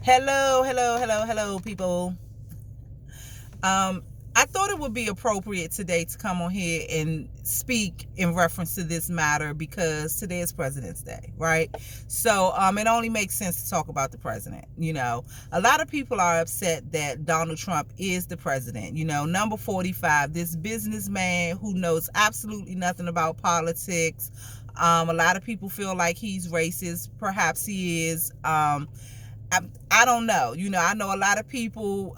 Hello, people. I thought it would be appropriate today to come on here and speak in reference to this matter because today is President's Day, right? So, it only makes sense to talk about the president. A lot of people are upset that Donald Trump is the president. Number 45, this businessman who knows absolutely nothing about politics. A lot of people feel like he's racist. Perhaps he is. I don't know. I know a lot of people,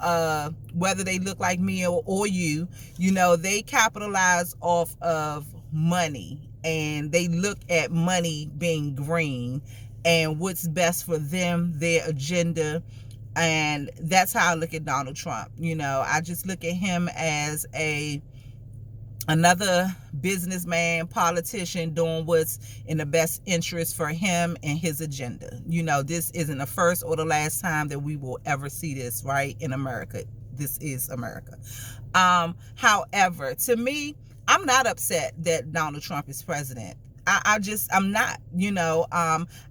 whether they look like me or you, they capitalize off of money and they look at money being green and what's best for them, their agenda. And that's how I look at Donald Trump. I just look at him as another businessman, politician doing what's in the best interest for him and his agenda. This isn't the first or the last time that we will ever see this, right, in America. This is America. However, to me, I'm not upset that Donald Trump is president. I'm not.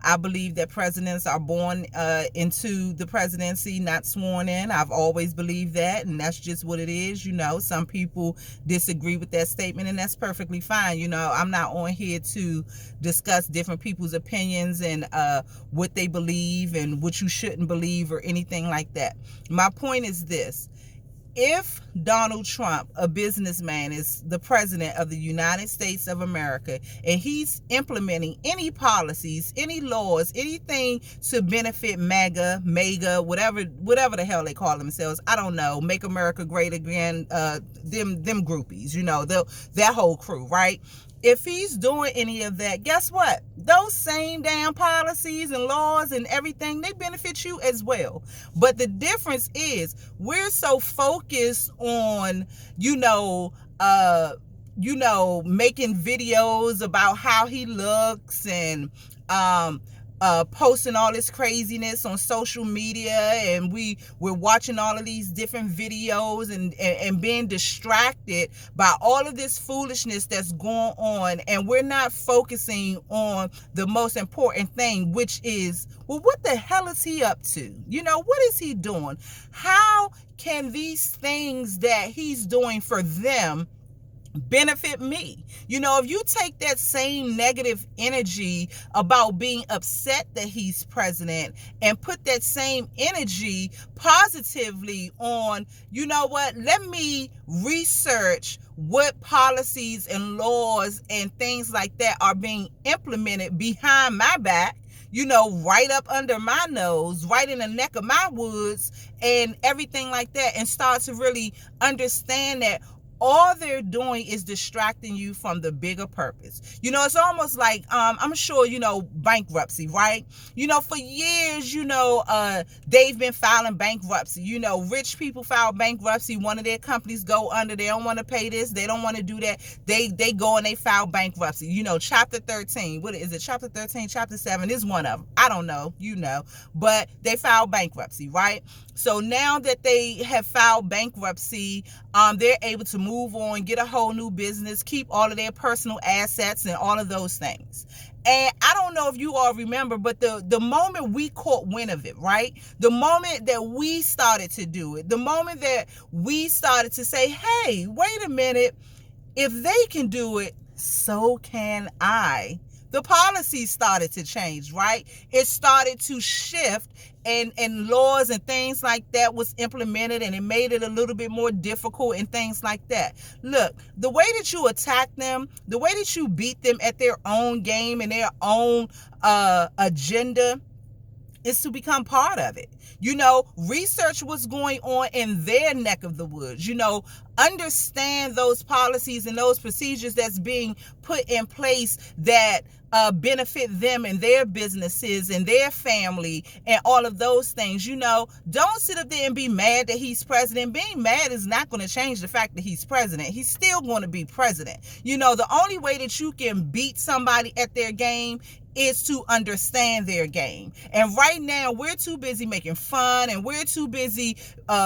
I believe that presidents are born into the presidency, not sworn in. I've always believed that, and that's just what it is. Some people disagree with that statement, and that's perfectly fine. I'm not on here to discuss different people's opinions and what they believe and what you shouldn't believe or anything like that. My point is this. If Donald Trump, a businessman, is the president of the United States of America and he's implementing any policies, any laws, anything to benefit MAGA, whatever the hell they call themselves, I don't know, Make America Great Again, them groupies, that whole crew, right? If he's doing any of that, guess what? Those same damn policies and laws and everything, they benefit you as well. But the difference is we're so focused on, making videos about how he looks and posting all this craziness on social media, and we're watching all of these different videos and being distracted by all of this foolishness that's going on, and we're not focusing on the most important thing, which is, well, what the hell is he up to? What is he doing? How can these things that he's doing for them benefit me? If you take that same negative energy about being upset that he's president and put that same energy positively on, let me research what policies and laws and things like that are being implemented behind my back, right up under my nose, right in the neck of my woods and everything like that, and start to really understand that all they're doing is distracting you from the bigger purpose. It's almost like, I'm sure, bankruptcy, right? For years, they've been filing bankruptcy. Rich people file bankruptcy. One of their companies go under. They don't want to pay this. They don't want to do that. They go and they file bankruptcy. Chapter 13. What is it? Chapter 13, chapter 7 is one of them. I don't know, but they file bankruptcy, right? So now that they have filed bankruptcy, they're able to move on, get a whole new business, keep all of their personal assets and all of those things. And I don't know if you all remember, but the moment we caught wind of it, right? The moment that we started to do it, the moment that we started to say, hey, wait a minute, if they can do it, so can I. The policies started to change, right? It started to shift, and laws and things like that was implemented, and it made it a little bit more difficult and things like that. Look, the way that you attack them, the way that you beat them at their own game and their own agenda is to become part of it. Research what's going on in their neck of the woods. Understand those policies and those procedures that's being put in place that benefit them and their businesses and their family and all of those things. Don't sit up there and be mad that he's president. Being mad is not going to change the fact that he's president. He's still going to be president. The only way that you can beat somebody at their game is to understand their game. And right now, we're too busy making fun, and we're too busy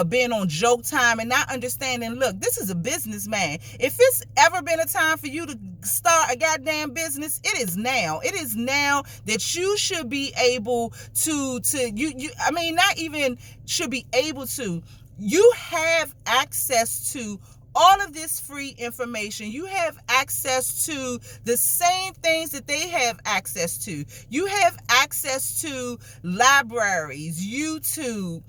being on joke time and not understanding, look, this is a businessman. If it's ever been a time for you to start a goddamn business, it is now. It is now that you should be able to I mean, not even should be able to. You have access to all of this free information. You have access to the same things that they have access to. You have access to libraries, YouTube,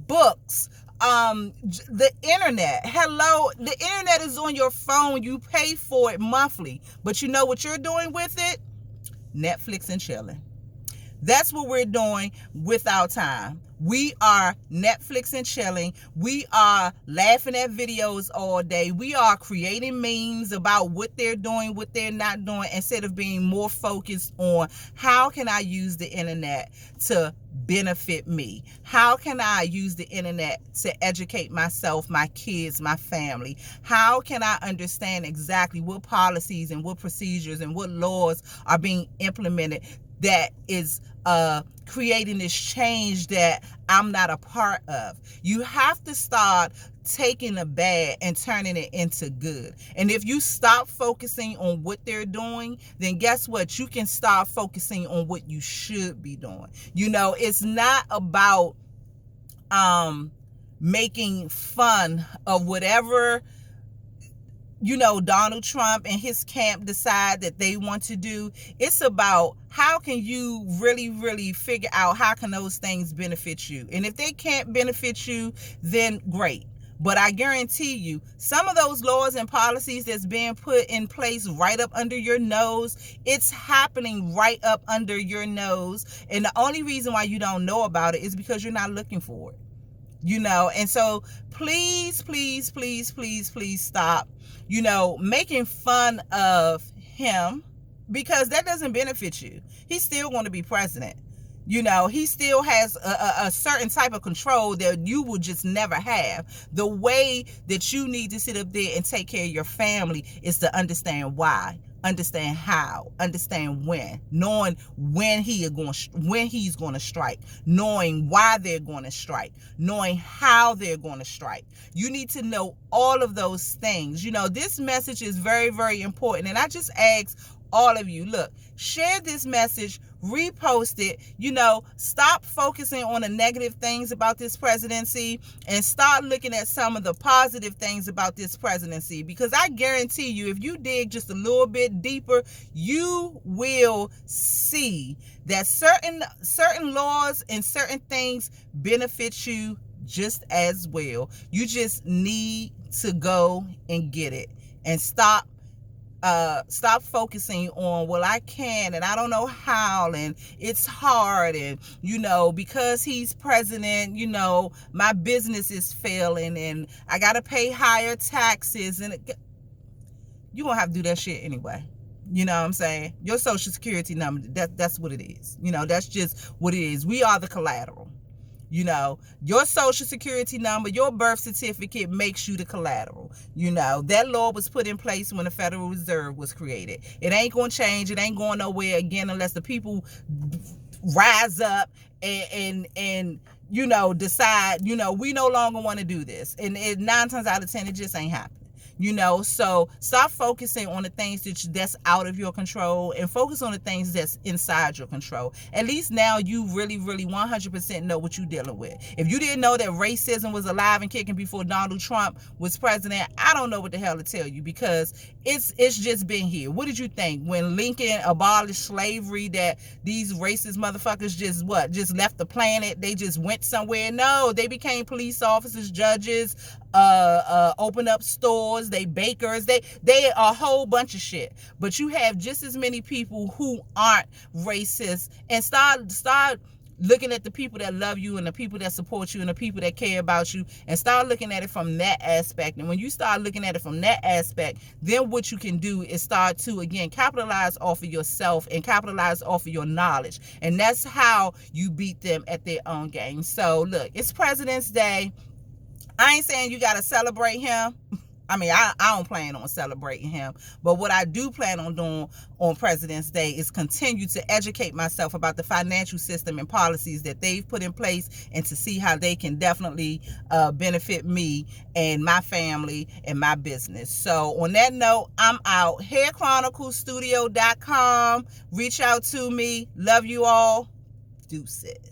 books, the internet. Hello, the internet is on your phone. You pay for it monthly. But you know what you're doing with it? Netflix and chilling. That's what we're doing with our time. We are Netflix and chilling. We are laughing at videos all day. We are creating memes about what they're doing, what they're not doing, instead of being more focused on how can I use the internet to benefit me? How can I use the internet to educate myself, my kids, my family? How can I understand exactly what policies and what procedures and what laws are being implemented that is creating this change that I'm not a part of? You have to start taking the bad and turning it into good. And if you stop focusing on what they're doing, then guess what? You can start focusing on what you should be doing. You know, it's not about making fun of whatever, you know, Donald Trump and his camp decide that they want to do. It's about how can you really, really figure out how can those things benefit you. And if they can't benefit you, then great. But I guarantee you, some of those laws and policies that's being put in place right up under your nose, it's happening right up under your nose. And the only reason why you don't know about it is because you're not looking for it. You know, and so please, please, please, please, please stop, you know, making fun of him, because that doesn't benefit you. He's still going to be president. You know, he still has a certain type of control that you will just never have. The way that you need to sit up there and take care of your family is to understand why, understand how, understand when, knowing when he's going to strike, knowing why they're going to strike, knowing how they're going to strike. You need to know all of those things. You know, this message is very, very important. And I just ask all of you, look, share this message, repost it, you know, stop focusing on the negative things about this presidency and start looking at some of the positive things about this presidency, because I guarantee you, if you dig just a little bit deeper, you will see that certain laws and certain things benefit you just as well. You just need to go and get it and stop focusing on, well, I can and I don't know how and it's hard, and you know, because he's president, you know, my business is failing and I gotta pay higher taxes, and you're gonna have to do that shit anyway. You know what I'm saying? Your social security number, that's what it is. You know, that's just what it is. We are the collateral. You know, your social security number, your birth certificate makes you the collateral. You know, that law was put in place when the Federal Reserve was created. It ain't going to change. It ain't going nowhere again unless the people rise up and you know, decide, you know, we no longer want to do this. And 9 times out of 10, it just ain't happening. You know, so stop focusing on the things that's out of your control and focus on the things that's inside your control. At least now you really, really 100% know what you're dealing with. If you didn't know that racism was alive and kicking before Donald Trump was president, I don't know what the hell to tell you, because it's just been here. What did you think when Lincoln abolished slavery, that these racist motherfuckers just left the planet? They just went somewhere? No, they became police officers, judges, open up stores, they bakers, they a whole bunch of shit. But you have just as many people who aren't racist, and start looking at the people that love you and the people that support you and the people that care about you, and start looking at it from that aspect. And when you start looking at it from that aspect, then what you can do is start to, again, capitalize off of yourself and capitalize off of your knowledge. And that's how you beat them at their own game. So look, it's President's Day. I ain't saying you got to celebrate him. I mean, I don't plan on celebrating him, but what I do plan on doing on President's Day is continue to educate myself about the financial system and policies that they've put in place, and to see how they can definitely benefit me and my family and my business. So on that note, I'm out. HairChroniclesStudio.com. Reach out to me. Love you all. Deuces.